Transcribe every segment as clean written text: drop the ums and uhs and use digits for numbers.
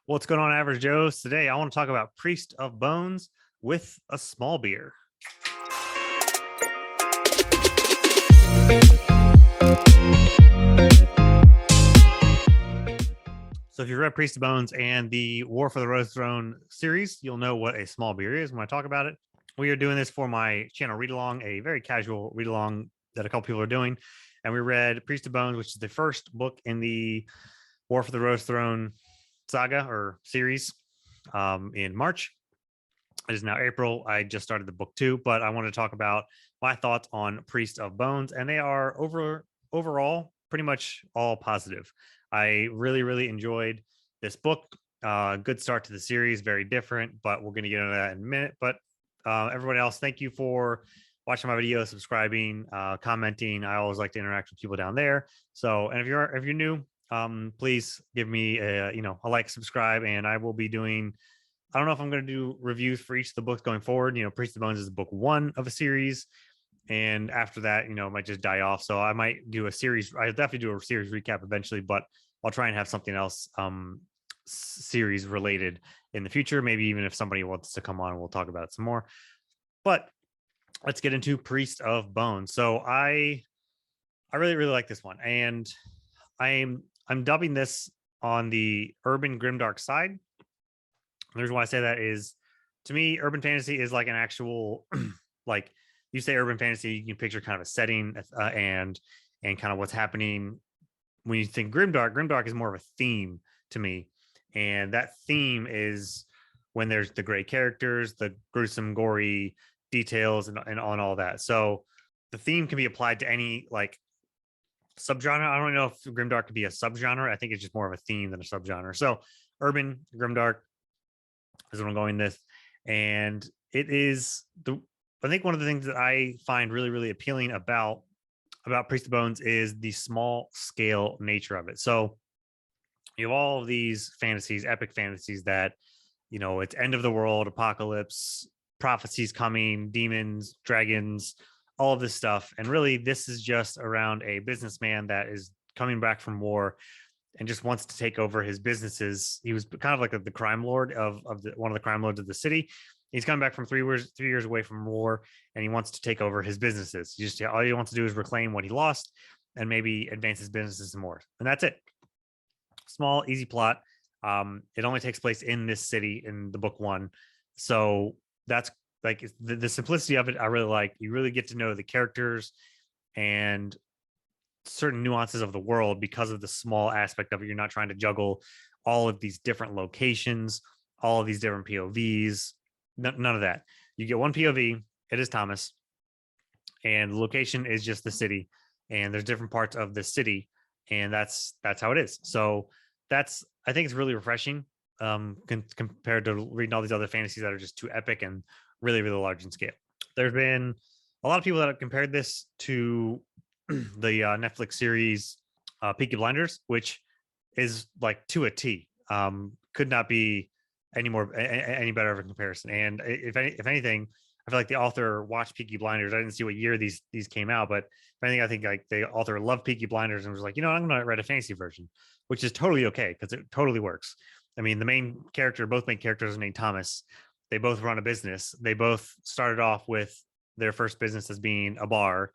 What's going on, Average Joes? Today, I want to talk about Priest of Bones with a small beer. So, if you've read Priest of Bones and the War for the Rose Throne series, you'll know what a small beer is when I talk about it. We are doing this for my channel read along, a very casual read along that a couple people are doing. And we read Priest of Bones, which is the first book in the War for the Rose Throne saga or series in March. It is now April. I just started the book too, but I want to talk about my thoughts on Priest of Bones, and they are overall pretty much all positive. I really enjoyed this book. Good start to the series, very different, but we're going to get into that in a minute. But everybody else, thank you for watching my videos, subscribing, commenting. I always like to interact with people down there. So, and if you're new, please give me a like, subscribe, and I will be doing. I don't know if I'm going to do reviews for each of the books going forward. Priest of Bones is book one of a series, and after that, it might just die off. So I might do a series. I definitely do a series recap eventually, but I'll try and have something else series related in the future. Maybe even if somebody wants to come on, we'll talk about it some more. But let's get into Priest of Bones. So I really like this one, and I'm dubbing this on the urban grimdark side. The reason why I say that is, to me, urban fantasy is like an actual, like, you say urban fantasy, you can picture kind of a setting and kind of what's happening. When you think grimdark, grimdark is more of a theme to me, and that theme is when there's the great characters, the gruesome, gory details, and on all that. So the theme can be applied to any like subgenre. I don't know if grimdark could be a subgenre. I think it's just more of a theme than a subgenre. So urban grimdark is what I'm going with. And it is I think one of the things that I find really appealing about Priest of Bones is the small scale nature of it. So you have all of these fantasies, epic fantasies that, it's end of the world, apocalypse, prophecies coming, demons, dragons, all of this stuff. And really, this is just around a businessman that is coming back from war and just wants to take over his businesses. He was kind of like the crime lord of one of the crime lords of the city. He's coming back from 3 years away from war, and he wants to take over his businesses. All he wants to do is reclaim what he lost and maybe advance his businesses some more. And that's it. Small, easy plot. It only takes place in this city in the book one. So that's like the simplicity of it. I really like. You really get to know the characters and certain nuances of the world because of the small aspect of it. You're not trying to juggle all of these different locations, all of these different POVs. None of that. You get one POV. It is Thomas, and the location is just the city. And there's different parts of the city, and that's how it is. So I think it's really refreshing compared to reading all these other fantasies that are just too epic and really large in scale. There's been a lot of people that have compared this to the Netflix series Peaky Blinders, which is like to a T. Could not be any better of a comparison. And if anything, I feel like the author watched Peaky Blinders. I didn't see what year these came out, but if anything, I think like the author loved Peaky Blinders and was like, I'm going to write a fantasy version, which is totally okay because it totally works. I mean, both main characters are named Thomas. They both run a business. They both started off with their first business as being a bar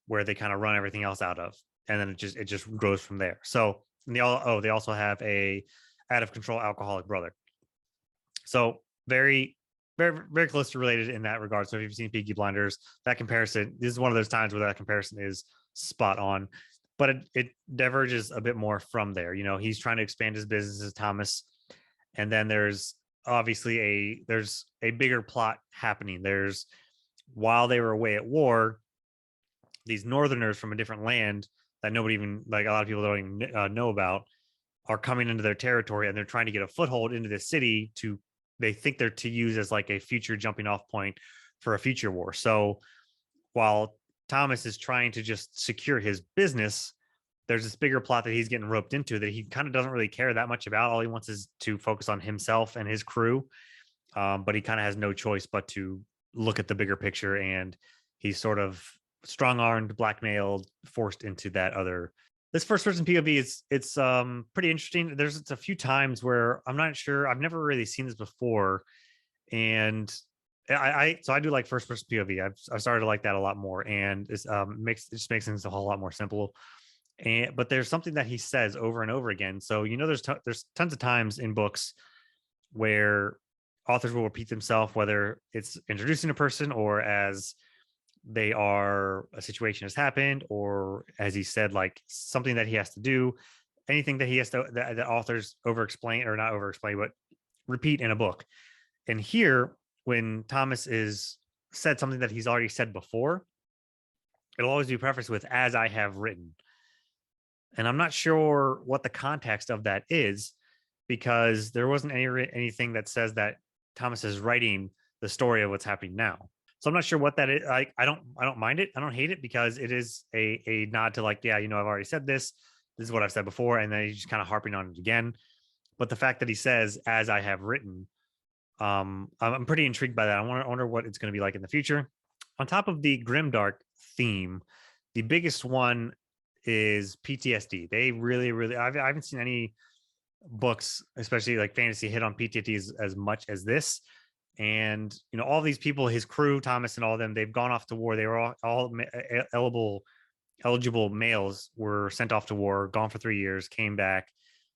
where they kind of run everything else out of, and then it just grows from there. So they also have a out of control alcoholic brother. So very closely related in that regard. So if you've seen Peaky Blinders, that comparison, this is one of those times where that comparison is spot on, but it diverges a bit more from there. He's trying to expand his business as Thomas, and then there's obviously there's a bigger plot happening. While they were away at war, these northerners from a different land that nobody even, like, a lot of people don't even know about, are coming into their territory, and they're trying to get a foothold into the city they think they're to use as like a future jumping off point for a future war. So while Thomas is trying to just secure his business, there's this bigger plot that he's getting roped into that he kind of doesn't really care that much about. All he wants is to focus on himself and his crew. But he kind of has no choice but to look at the bigger picture, and he's sort of strong-armed, blackmailed, forced into that This first person POV is it's pretty interesting. There's it's a few times where I'm not sure. I've never really seen this before, and so I do like first person POV. I've started to like that a lot more, and it just makes things a whole lot more simple. And but there's something that he says over and over again. So there's tons of times in books where authors will repeat themselves, whether it's introducing a person or as they are a situation has happened, or as he said, like something that he has to do, anything that he has to that authors over explain or not over explain, but repeat in a book. And here, when Thomas is said something that he's already said before, it'll always be prefaced with "as I have written." And I'm not sure what the context of that is because there wasn't anything that says that Thomas is writing the story of what's happening now. So I'm not sure what that is. I don't mind it. I don't hate it because it is a nod to like, yeah, I've already said this. This is what I've said before, and then he's just kind of harping on it again. But the fact that he says "as I have written," I'm pretty intrigued by that. I wonder what it's going to be like in the future. On top of the grimdark theme, the biggest one is PTSD. They really, really, I haven't seen any books, especially like fantasy, hit on PTSD as much as this. And all these people, his crew, Thomas and all of them, they've gone off to war. They were all eligible males were sent off to war, gone for 3 years, came back,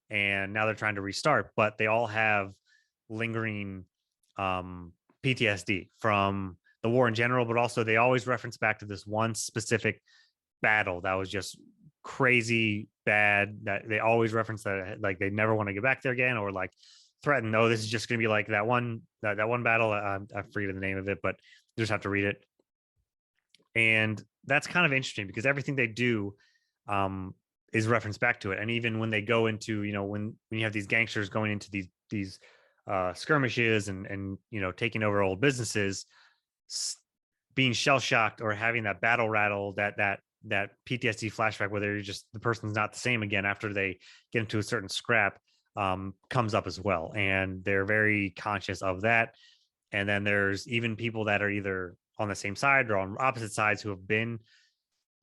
and now they're trying to restart. But they all have lingering PTSD from the war in general, but also they always reference back to this one specific battle that was just crazy bad, that they always reference that like they never want to get back there again, or like threaten, oh, this is just going to be like that one battle. I forget the name of it, but you just have to read it. And that's kind of interesting because everything they do is referenced back to it. And even when they go into, when you have these gangsters going into these skirmishes and taking over old businesses, being shell shocked or having that battle rattle, that PTSD flashback where they're just the person's not the same again after they get into a certain scrap, comes up as well, and they're very conscious of that. And then there's even people that are either on the same side or on opposite sides who have been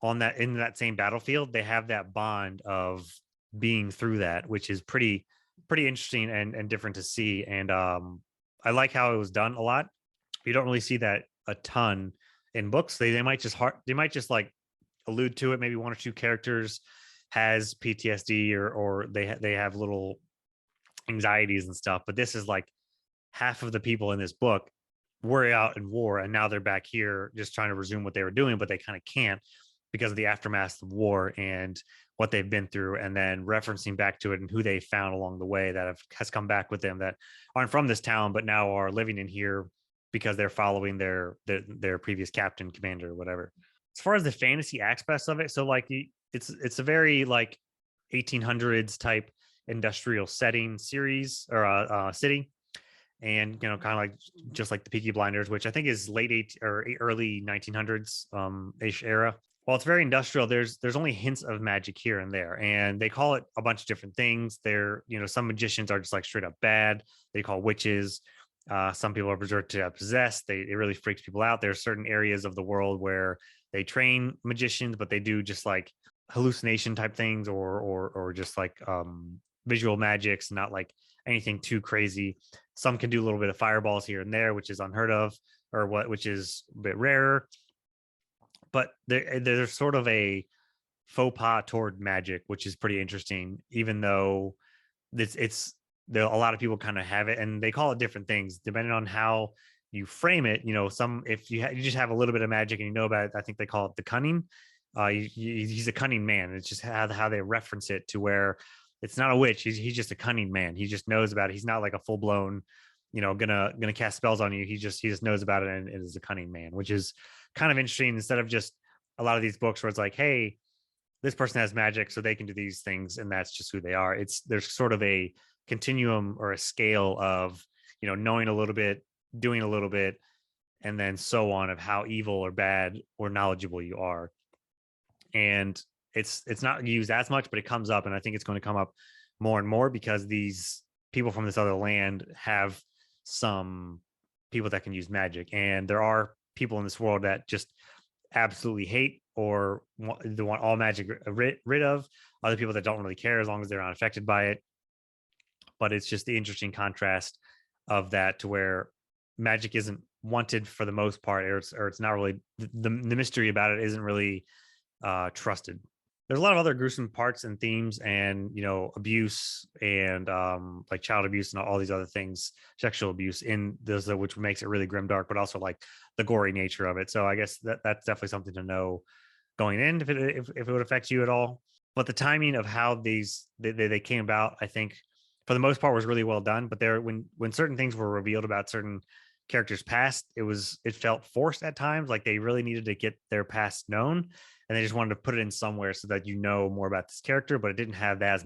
on that in that same battlefield. They have that bond of being through that, which is pretty interesting and different to see. And I like how it was done a lot. You don't really see that a ton in books. They might just like allude to it. Maybe one or two characters has PTSD or they have little anxieties and stuff. But this is like half of the people in this book were out in war and now they're back here just trying to resume what they were doing, but they kind of can't because of the aftermath of war and what they've been through, and then referencing back to it and who they found along the way that has come back with them that aren't from this town but now are living in here because they're following their previous captain, commander, whatever. As far as the fantasy aspects of it, so like it's a very like 1800s type industrial setting series or city, and kind of like just like the Peaky Blinders, which I think is early 1900s ish era. While it's very industrial, there's only hints of magic here and there, and they call it a bunch of different things. Some magicians are just like straight up bad. They call witches. Some people are reserved to possessed. It really freaks people out. There's certain areas of the world where they train magicians, but they do just like hallucination type things or just like visual magics, not like anything too crazy. Some can do a little bit of fireballs here and there, which is unheard of, which is a bit rarer. But there's sort of a faux pas toward magic, which is pretty interesting, even though it's a lot of people kind of have it and they call it different things depending on how you frame it. Some if you just have a little bit of magic and you know about it, I think they call it the cunning. He's a cunning man. It's just how they reference it to where it's not a witch. He's just a cunning man. He just knows about it. He's not like a full blown, gonna cast spells on you. He just knows about it and is a cunning man, which is kind of interesting instead of just a lot of these books where it's like, hey, this person has magic, so they can do these things, and that's just who they are. There's sort of a continuum or a scale of knowing a little bit, doing a little bit, and then so on of how evil or bad or knowledgeable you are. And it's not used as much, but it comes up, and I think it's going to come up more and more because these people from this other land have some people that can use magic, and there are people in this world that just absolutely hate or they want all magic rid of, other people that don't really care as long as they're not affected by it. But it's just the interesting contrast of that, to where magic isn't wanted for the most part, or it's not really, the mystery about it isn't really trusted. There's a lot of other gruesome parts and themes, and abuse, and like child abuse and all these other things, sexual abuse in this, which makes it really grim dark, but also like the gory nature of it. So I guess that's definitely something to know going in, if it would affect you at all. But the timing of how they came about, I think for the most part was really well done. But there, when certain things were revealed about certain characters' past, it felt forced at times. Like they really needed to get their past known, and they just wanted to put it in somewhere so that you know more about this character. But it didn't have that as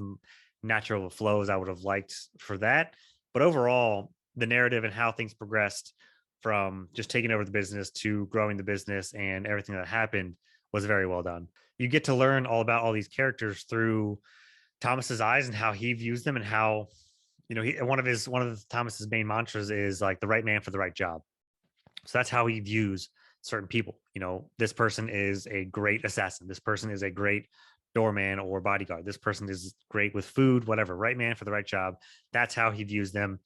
natural of a flow as I would have liked for that. But overall, the narrative and how things progressed from just taking over the business to growing the business and everything that happened was very well done. You get to learn all about all these characters through Thomas's eyes and how he views them, and how one of Thomas's main mantras is like the right man for the right job. So that's how he views certain people. This person is a great assassin. This person is a great doorman or bodyguard. This person is great with food, whatever. Right man for the right job. That's how he views them.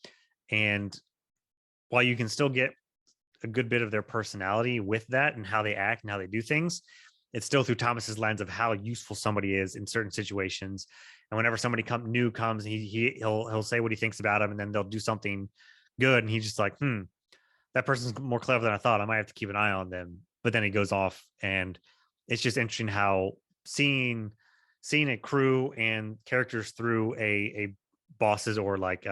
And while you can still get a good bit of their personality with that and how they act and how they do things, it's still through Thomas's lens of how useful somebody is in certain situations. And whenever somebody new comes, he'll say what he thinks about them, and then they'll do something good, and he's just like, that person's more clever than I thought. I might have to keep an eye on them. But then he goes off, and it's just interesting how seeing a crew and characters through a boss's or like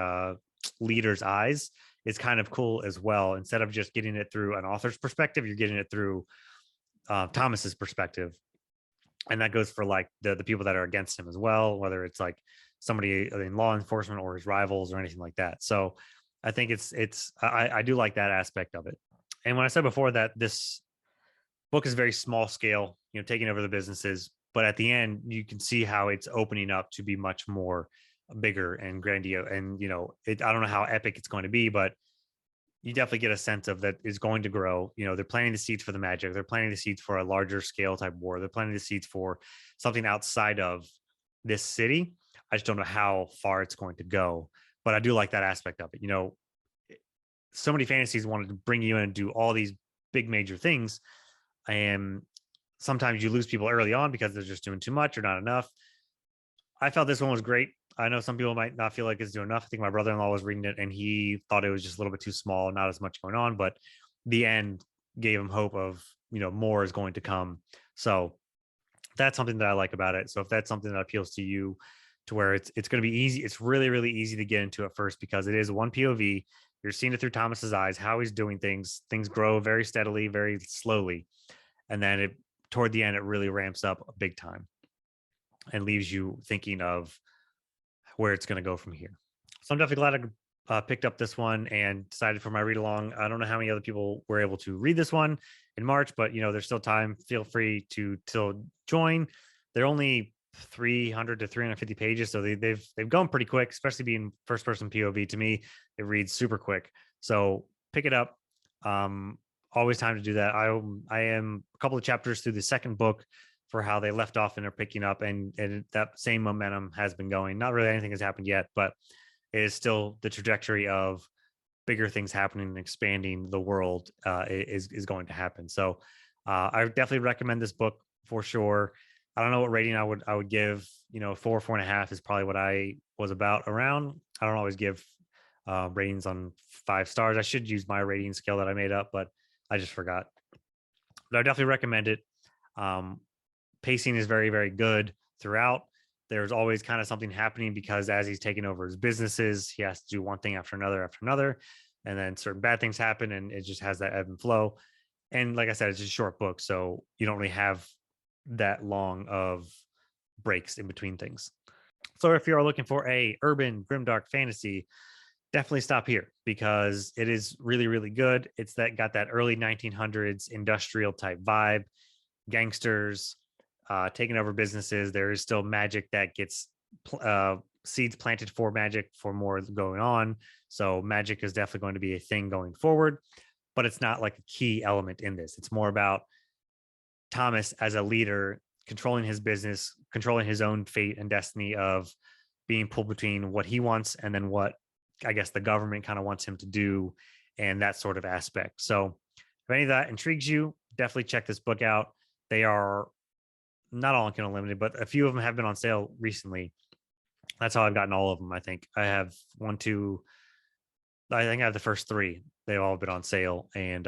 leader's eyes is kind of cool as well. Instead of just getting it through an author's perspective, you're getting it through Thomas's perspective. And that goes for like the people that are against him as well, whether it's like somebody in law enforcement or his rivals or anything like that. So I think I do like that aspect of it. And when I said before that this book is very small scale, taking over the businesses, but at the end you can see how it's opening up to be much more bigger and grandiose. And I don't know how epic it's going to be, but you definitely get a sense of that is going to grow. They're planting the seeds for the magic. They're planting the seeds for a larger scale type war. They're planting the seeds for something outside of this city. I just don't know how far it's going to go, but I do like that aspect of it. So many fantasies wanted to bring you in and do all these big major things, and sometimes you lose people early on because they're just doing too much or not enough. I felt this one was great. I know some people might not feel like it's doing enough. I think my brother-in-law was reading it and he thought it was just a little bit too small, not as much going on, but the end gave him hope of, more is going to come. So that's something that I like about it. So if that's something that appeals to you, to where it's going to be easy, it's really, really easy to get into at first because it is one POV. You're seeing it through Thomas's eyes, how he's doing things. Things grow very steadily, very slowly. And then toward the end, it really ramps up big time and leaves you thinking of where it's going to go from here. So I'm definitely glad I picked up this one and decided for my read along. I don't know how many other people were able to read this one in March, but there's still time. Feel free to join. They're only 300 to 350 pages, so they've gone pretty quick. Especially being first person POV, to me, it reads super quick. So pick it up. Always time to do that. I am a couple of chapters through the second book for how they left off and are picking up, and that same momentum has been going. Not really anything has happened yet, but it is still the trajectory of bigger things happening and expanding the world is going to happen. So I definitely recommend this book for sure. I don't know what rating I would give. 4.5 is probably what I was about around. I don't always give ratings on 5 stars. I should use my rating scale that I made up, but I just forgot. But I definitely recommend it. Pacing is very, very good throughout. There's always kind of something happening because as he's taking over his businesses, he has to do one thing after another. And then certain bad things happen and it just has that ebb and flow. And like I said, it's just a short book. So you don't really have that long of breaks in between things. So if you're looking for a urban grimdark fantasy, definitely stop here because it is really, really good. It's got that early 1900s industrial type vibe, gangsters, taking over businesses. There is still magic that gets seeds planted for magic for more going on. So magic is definitely going to be a thing going forward, but it's not like a key element in this. It's more about Thomas as a leader, controlling his business, controlling his own fate and destiny of being pulled between what he wants and then what I guess the government kind of wants him to do, and that sort of aspect. So if any of that intrigues you, definitely check this book out. They are not all in Kindle Unlimited, but a few of them have been on sale recently. That's how I've gotten all of them. I think I have one, two. I think I have the first three. They've all been on sale, and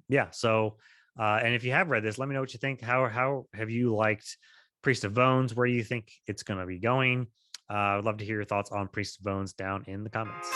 yeah. So, and if you have read this, let me know what you think. How have you liked Priest of Bones? Where do you think it's going to be going? I'd love to hear your thoughts on Priest of Bones down in the comments.